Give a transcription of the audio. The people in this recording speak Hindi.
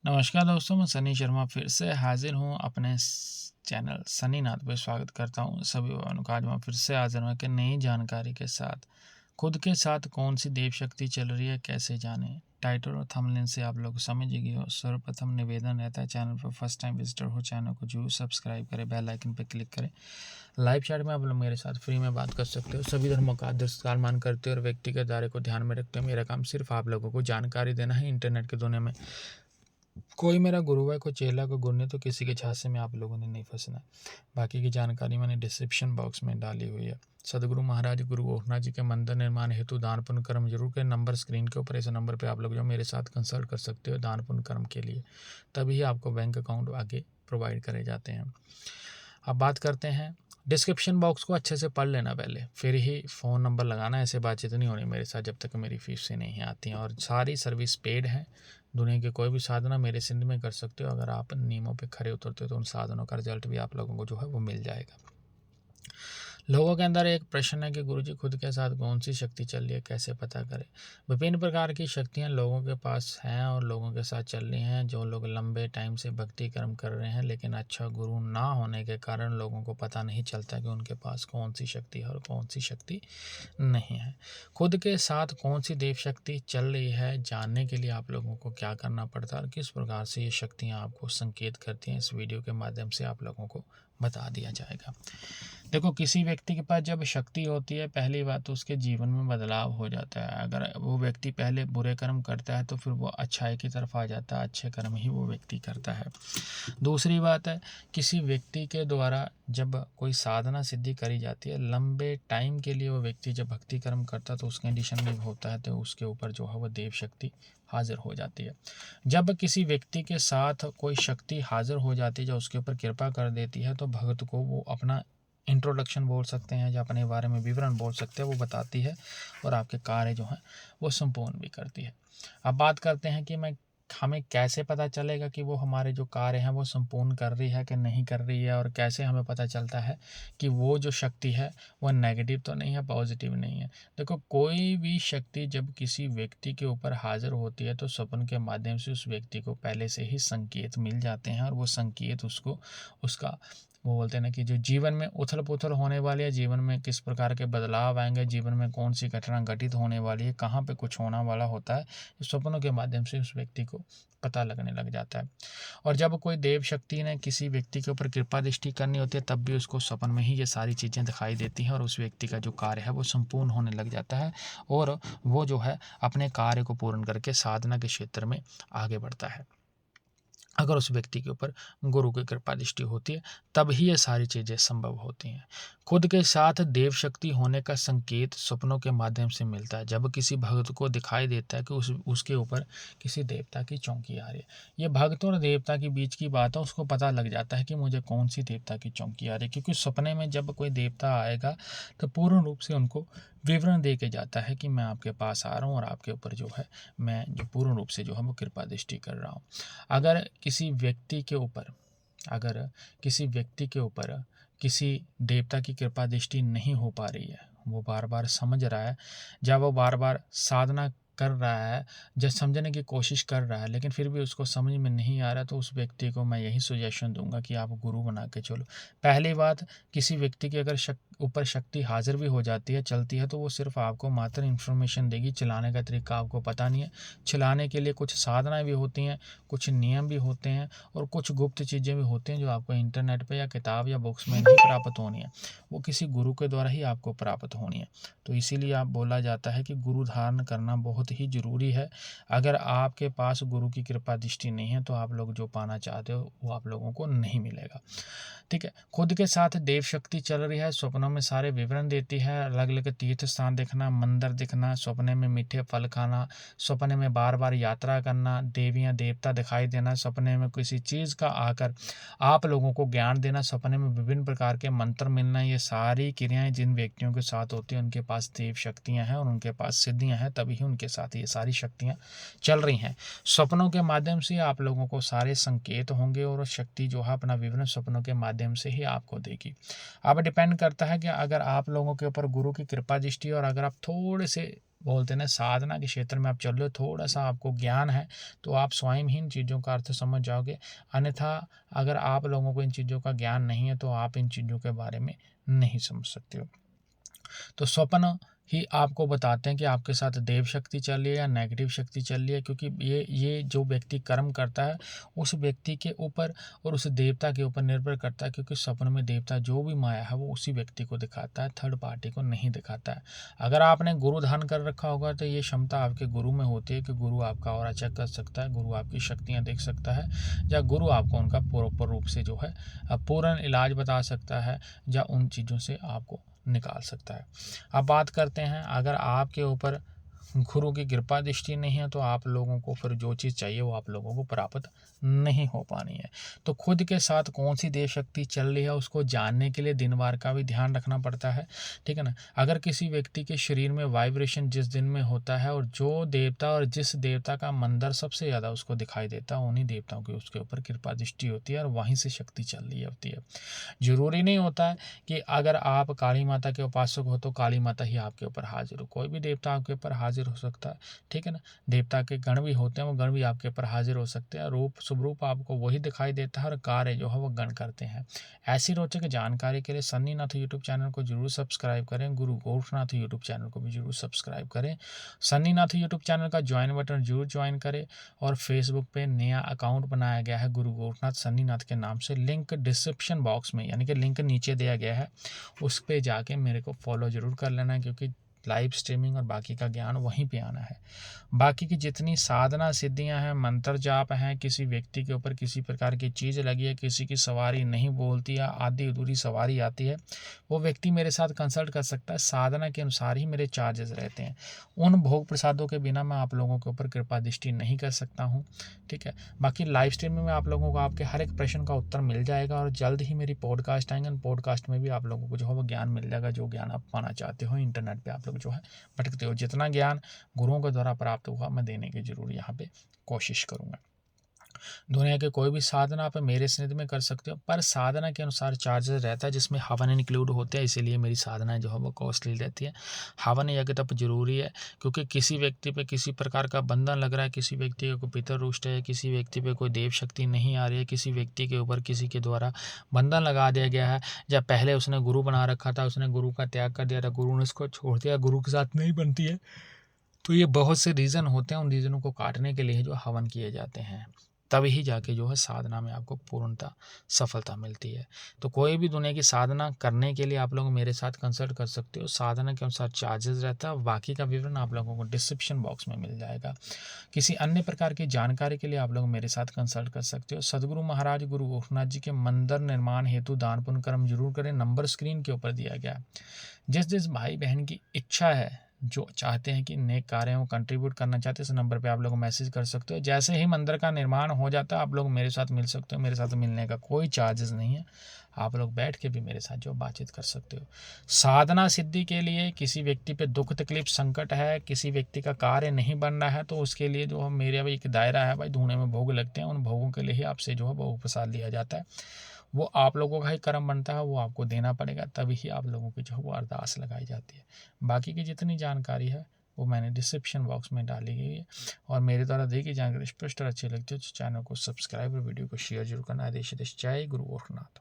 नमस्कार दोस्तों, मैं सनी शर्मा फिर से हाजिर हूँ अपने चैनल सनी नाथ पे। स्वागत करता हूँ सभी भाइयों का। आज मैं फिर से हाजिर हूँ कि नई जानकारी के साथ। खुद के साथ कौन सी देव शक्ति चल रही है, कैसे जाने। टाइटल और थंबनेल से आप लोग समझ ही गए हो। सर्वप्रथम निवेदन रहता है, चैनल पर फर्स्ट टाइम विजिटर हो चैनल को जरूर सब्सक्राइब करें, बेल आइकन पर क्लिक करें। लाइव चैट में आप लोग मेरे साथ फ्री में बात कर सकते हो। सभी धर्मों का आदर सत्कार मान करते हो और व्यक्तिगत दायरे को ध्यान में रखते हो। मेरा काम सिर्फ आप लोगों को जानकारी देना है। इंटरनेट की दुनिया में कोई मेरा गुरु है, कोई चेला, कोई गुरु नहीं, तो किसी के झांसे में आप लोगों ने नहीं फंसना है। बाकी की जानकारी मैंने डिस्क्रिप्शन बॉक्स में डाली हुई है। सदगुरु महाराज गुरु गोरखनाथ जी के मंदिर निर्माण हेतु दान पुण्य कर्म जरूर करें। नंबर स्क्रीन के ऊपर, इस नंबर पे आप लोग जो मेरे साथ कंसल्ट कर सकते हो दान पुण्य कर्म के लिए। तभी आपको बैंक अकाउंट आगे प्रोवाइड करे जाते हैं। अब बात करते हैं, डिस्क्रिप्शन बॉक्स को अच्छे से पढ़ लेना पहले, फिर ही फ़ोन नंबर लगाना। ऐसे बातचीत नहीं होनी मेरे साथ जब तक मेरी फीस से नहीं आती हैं। और सारी सर्विस पेड है। दुनिया के कोई भी साधना मेरे सिंध में कर सकते हो। अगर आप नियमों पे खरे उतरते हो तो उन साधनों का रिजल्ट भी आप लोगों को जो है वो मिल जाएगा। लोगों के अंदर एक प्रश्न है कि गुरुजी खुद के साथ कौन सी शक्ति चल रही है, कैसे पता करें। विभिन्न प्रकार की शक्तियां लोगों के पास हैं और लोगों के साथ चल रही हैं। जो लोग लंबे टाइम से भक्ति कर्म कर रहे हैं लेकिन अच्छा गुरु ना होने के कारण लोगों को पता नहीं चलता कि उनके पास कौन सी शक्ति है और कौन सी शक्ति नहीं है। खुद के साथ कौन सी देव शक्ति चल रही है जानने के लिए आप लोगों को क्या करना पड़ता है और किस प्रकार से ये शक्तियाँ आपको संकेत करती हैं, इस वीडियो के माध्यम से आप लोगों को बता दिया जाएगा। देखो, किसी व्यक्ति के पास जब शक्ति होती है, पहली बात तो उसके जीवन में बदलाव हो जाता है। अगर वो व्यक्ति पहले बुरे कर्म करता है तो फिर वो अच्छाई की तरफ आ जाता है, अच्छे कर्म ही वो व्यक्ति करता है। दूसरी बात है, किसी व्यक्ति के द्वारा जब कोई साधना सिद्धि करी जाती है, लंबे टाइम के लिए वो व्यक्ति जब भक्ति कर्म करता है तो उस कंडीशन में होता है तो उसके ऊपर जो है वो देव शक्ति हाजिर हो जाती है। जब किसी व्यक्ति के साथ कोई शक्ति हाजिर हो जाती है जो उसके ऊपर कृपा कर देती है तो भक्त को वो अपना इंट्रोडक्शन बोल सकते हैं या अपने बारे में विवरण बोल सकते हैं, वो बताती है और आपके कार्य जो हैं वो संपूर्ण भी करती है। अब बात करते हैं कि हमें कैसे पता चलेगा कि वो हमारे जो कार्य हैं वो संपूर्ण कर रही है कि नहीं कर रही है, और कैसे हमें पता चलता है कि वो जो शक्ति है वो नेगेटिव तो नहीं है, पॉजिटिव नहीं है। देखो, कोई भी शक्ति जब किसी व्यक्ति के ऊपर हाजिर होती है तो सपन के माध्यम से उस व्यक्ति को पहले से ही संकेत मिल जाते हैं और वो संकेत उसको उसका वो बोलते हैं ना कि जो जीवन में उथल पुथल होने वाली है, जीवन में किस प्रकार के बदलाव आएंगे, जीवन में कौन सी घटना घटित होने वाली है, कहाँ पे कुछ होने वाला होता है, इस सपनों के माध्यम से उस व्यक्ति को पता लगने लग जाता है। और जब कोई देव शक्ति ने किसी व्यक्ति के ऊपर कृपा दृष्टि करनी होती है तब भी उसको सपन में ही ये सारी चीज़ें दिखाई देती हैं और उस व्यक्ति का जो कार्य है वो संपूर्ण होने लग जाता है और वो जो है अपने कार्य को पूर्ण करके साधना के क्षेत्र में आगे बढ़ता है। अगर उस व्यक्ति के ऊपर गुरु की कृपा दृष्टि होती है तब ही ये सारी चीज़ें संभव होती हैं। खुद के साथ देव शक्ति होने का संकेत सपनों के माध्यम से मिलता है। जब किसी भक्त को दिखाई देता है कि उसके ऊपर किसी देवता की चौकी आ रही है, ये भक्त और देवता के बीच की बात है, उसको पता लग जाता है कि मुझे कौन सी देवता की चौकी आ रही है। क्योंकि सपने में जब कोई देवता आएगा तो पूर्ण रूप से उनको विवरण दे के जाता है कि मैं आपके पास आ रहा हूँ और आपके ऊपर जो है मैं जो पूर्ण रूप से जो है वो कृपा दृष्टि कर रहा हूँ। अगर किसी व्यक्ति के ऊपर अगर किसी व्यक्ति के ऊपर किसी देवता की कृपा दृष्टि नहीं हो पा रही है, वो बार बार समझ रहा है, जब वो बार बार साधना कर रहा है, जब समझने की कोशिश कर रहा है लेकिन फिर भी उसको समझ में नहीं आ रहा, तो उस व्यक्ति को मैं यही सुजेशन दूंगा कि आप गुरु बना के चलो। पहली बात, किसी व्यक्ति की अगर ऊपर शक्ति हाजिर भी हो जाती है, चलती है, तो वो सिर्फ आपको मात्र इन्फॉर्मेशन देगी, चलाने का तरीका आपको पता नहीं है। चलाने के लिए कुछ साधनाएं भी होती हैं, कुछ नियम भी होते हैं और कुछ गुप्त चीज़ें भी होती हैं जो आपको इंटरनेट पे या किताब या बुक्स में नहीं प्राप्त होनी है, वो किसी गुरु के द्वारा ही आपको प्राप्त होनी है। तो इसीलिए आप बोला जाता है कि गुरु धारण करना बहुत ही ज़रूरी है। अगर आपके पास गुरु की कृपा दृष्टि नहीं है तो आप लोग जो पाना चाहते हो वो आप लोगों को नहीं मिलेगा। ठीक है, खुद के साथ देव शक्ति चल रही है, सपनों में सारे विवरण देती है, अलग अलग तीर्थ स्थान देखना, मंदिर दिखना, सपने में मीठे फल खाना, सपने में बार बार यात्रा करना, देवियाँ देवता दिखाई देना, सपने में किसी चीज़ का आकर आप लोगों को ज्ञान देना, सपने में विभिन्न प्रकार के मंत्र मिलना, ये सारी क्रियाएं जिन व्यक्तियों के साथ होती हैं उनके पास देव शक्तियाँ हैं और उनके पास सिद्धियाँ हैं, तभी उनके साथ ये सारी शक्तियाँ चल रही हैं। सपनों के माध्यम से आप लोगों को सारे संकेत होंगे और शक्ति जो है अपना विवरण सपनों के माध्यम से ही आपको देगी। अब डिपेंड करता है कि अगर आप लोगों के ऊपर गुरु की कृपा दृष्टि और अगर आप थोड़े से बोलते हैं ना, साधना के क्षेत्र में आप चल रहे हो, थोड़ा-सा आपको ज्ञान है, तो आप स्वयं ही इन चीज़ों का अर्थ समझ जाओगे। अन्यथा अगर आप लोगों को इन चीज़ों का ज्ञान नहीं है, तो आप इन चीज़ों के बारे में नहीं समझ सकते हो। तो स्वप्न ही आपको बताते हैं कि आपके साथ देव शक्ति चल रही है या नेगेटिव शक्ति चल रही है, क्योंकि ये जो व्यक्ति कर्म करता है उस व्यक्ति के ऊपर और उस देवता के ऊपर निर्भर करता है, क्योंकि सपन में देवता जो भी माया है वो उसी व्यक्ति को दिखाता है, थर्ड पार्टी को नहीं दिखाता है। अगर आपने गुरु धारण कर रखा होगा तो ये क्षमता आपके गुरु में होती है कि गुरु आपका ऑरा चेक कर सकता है, गुरु आपकी शक्तियाँ देख सकता है, या गुरु आपको उनका प्रॉपर रूप से जो है पूर्ण इलाज बता सकता है, या उन चीज़ों से आपको निकाल सकता है। अब बात करते हैं, अगर आपके ऊपर गुरु की कृपा दृष्टि नहीं है, तो आप लोगों को फिर जो चीज़ चाहिए वो आप लोगों को प्राप्त नहीं हो पानी है। तो खुद के साथ कौन सी देव शक्ति चल रही है उसको जानने के लिए दिन वार का भी ध्यान रखना पड़ता है, ठीक है ना। अगर किसी व्यक्ति के शरीर में वाइब्रेशन जिस दिन में होता है और जो देवता और जिस देवता का मंदिर सबसे ज़्यादा उसको दिखाई देता है, उन्हीं देवताओं की उसके ऊपर कृपा दृष्टि होती है और वहीं से शक्ति चल रही होती है। ज़रूरी नहीं होता है कि अगर आप काली माता के उपासक हो तो काली माता ही आपके ऊपर हाजिर हो, कोई भी देवता आपके ऊपर हाजिर हो सकता है, ठीक है ना। देवता के गण भी होते हैं, वो गण भी आपके ऊपर हाजिर हो सकते हैं। रूप शुभ रूप आपको वही दिखाई देता है और कार्य जो है वो गण करते हैं। ऐसी रोचक जानकारी के लिए सन्नीनाथ यूट्यूब चैनल को जरूर सब्सक्राइब करें, गुरु गोरखनाथ यूट्यूब चैनल को भी जरूर सब्सक्राइब करें। सन्नीनाथ यूट्यूब चैनल का ज्वाइन बटन जरूर ज्वाइन करें, और फेसबुक पे नया अकाउंट बनाया गया है गुरु गोरखनाथ सन्नीनाथ के नाम से, लिंक डिस्क्रिप्शन बॉक्स में यानी कि लिंक नीचे दिया गया है, उस पे जाके मेरे को फॉलो ज़रूर कर लेना है, क्योंकि लाइव स्ट्रीमिंग और बाकी का ज्ञान वहीं पे आना है। बाकी की जितनी साधना सिद्धियां हैं, मंत्र जाप हैं, किसी व्यक्ति के ऊपर किसी प्रकार की चीज़ लगी है, किसी की सवारी नहीं बोलती या आधी अधूरी सवारी आती है, वो व्यक्ति मेरे साथ कंसल्ट कर सकता है। साधना के अनुसार ही मेरे चार्जेस रहते हैं। उन भोग प्रसादों के बिना मैं आप लोगों के ऊपर कृपा दृष्टि नहीं कर सकता हूँ, ठीक है। बाकी लाइव स्ट्रीमिंग में आप लोगों को आपके हर एक प्रश्न का उत्तर मिल जाएगा, और जल्द ही मेरी पॉडकास्ट आएंगे, पॉडकास्ट में भी आप लोगों को जो है वो ज्ञान मिल जाएगा, जो ज्ञान आप पाना चाहते हो। इंटरनेट पे आप लोग जो है भटकते हो, जितना ज्ञान गुरुओं के द्वारा प्राप्त हुआ मैं देने की जरूर यहाँ पे कोशिश करूँगा। दुनिया के कोई भी साधना आप मेरे स्निध में कर सकते हो, पर साधना के अनुसार चार्जेस रहता है, जिसमें हवन इंक्लूड होते हैं, इसीलिए मेरी साधना जो है वो कॉस्टली रहती है। हवन यज्ञ तप जरूरी है, क्योंकि किसी व्यक्ति पे किसी प्रकार का बंधन लग रहा है, किसी व्यक्ति को पितर रुष्ट है, किसी व्यक्ति पे कोई देव शक्ति नहीं आ रही है, किसी व्यक्ति के ऊपर किसी के द्वारा बंधन लगा दिया गया है, या पहले उसने गुरु बना रखा था, उसने गुरु का त्याग कर दिया था, गुरु ने उसको छोड़ दिया, गुरु के साथ नहीं बनती है, तो ये बहुत से रीज़न होते हैं। उन रीज़नों को काटने के लिए जो हवन किए जाते हैं, तभी ही जाके जो है साधना में आपको पूर्णता सफलता मिलती है। तो कोई भी दुनिया की साधना करने के लिए आप लोग मेरे साथ कंसल्ट कर सकते हो। साधना के अनुसार चार्जेस रहता है, बाकी का विवरण आप लोगों को डिस्क्रिप्शन बॉक्स में मिल जाएगा। किसी अन्य प्रकार की जानकारी के लिए आप लोग मेरे साथ कंसल्ट कर सकते हो। सदगुरु महाराज गुरु गोरखनाथ जी के मंदिर निर्माण हेतु दान पुण्य कर्म जरूर करें, नंबर स्क्रीन के ऊपर दिया गया है। जिस जिस भाई बहन की इच्छा है, जो चाहते हैं कि नेक कार्यों को कंट्रीब्यूट करना चाहते हैं, इस नंबर पे आप लोग मैसेज कर सकते हो। जैसे ही मंदिर का निर्माण हो जाता है आप लोग मेरे साथ मिल सकते हो। मेरे साथ मिलने का कोई चार्जेस नहीं है, आप लोग बैठ के भी मेरे साथ जो बातचीत कर सकते हो। साधना सिद्धि के लिए किसी व्यक्ति पे दुख तकलीफ संकट है, किसी व्यक्ति का कार्य नहीं बन रहा है, तो उसके लिए जो है मेरे भाई एक दायरा है भाई, धूने में भोग लगते हैं, उन भोगों के लिए ही आपसे जो है वो प्रसाद लिया जाता है। वो आप लोगों का ही कर्म बनता है, वो आपको देना पड़ेगा, तभी ही आप लोगों की जो है वो अरदास लगाई जाती है। बाकी की जितनी जानकारी है वो मैंने डिस्क्रिप्शन बॉक्स में डाली गई है, और मेरे द्वारा दी गई जानकारी स्पष्ट और अच्छी लगती है तो चैनल को सब्सक्राइब और वीडियो को शेयर जरूर करना। आदेश जय गुरु गोरखनाथ।